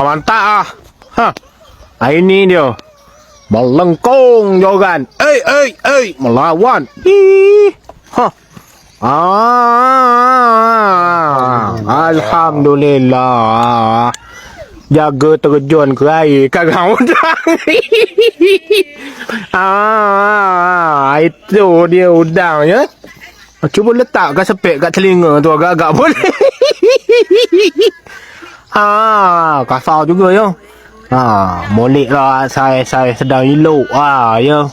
Mantap ah. Ha. Ini dia. Melengkung jogan. Melawan. Ha. Alhamdulillah. Jaga terjun ke air kagak udang. Itu dia udang ya. Cuba letak kat sepek kat telinga tu agak-agak boleh. Kasar juga ya. Molek lah saya sedang elok ya.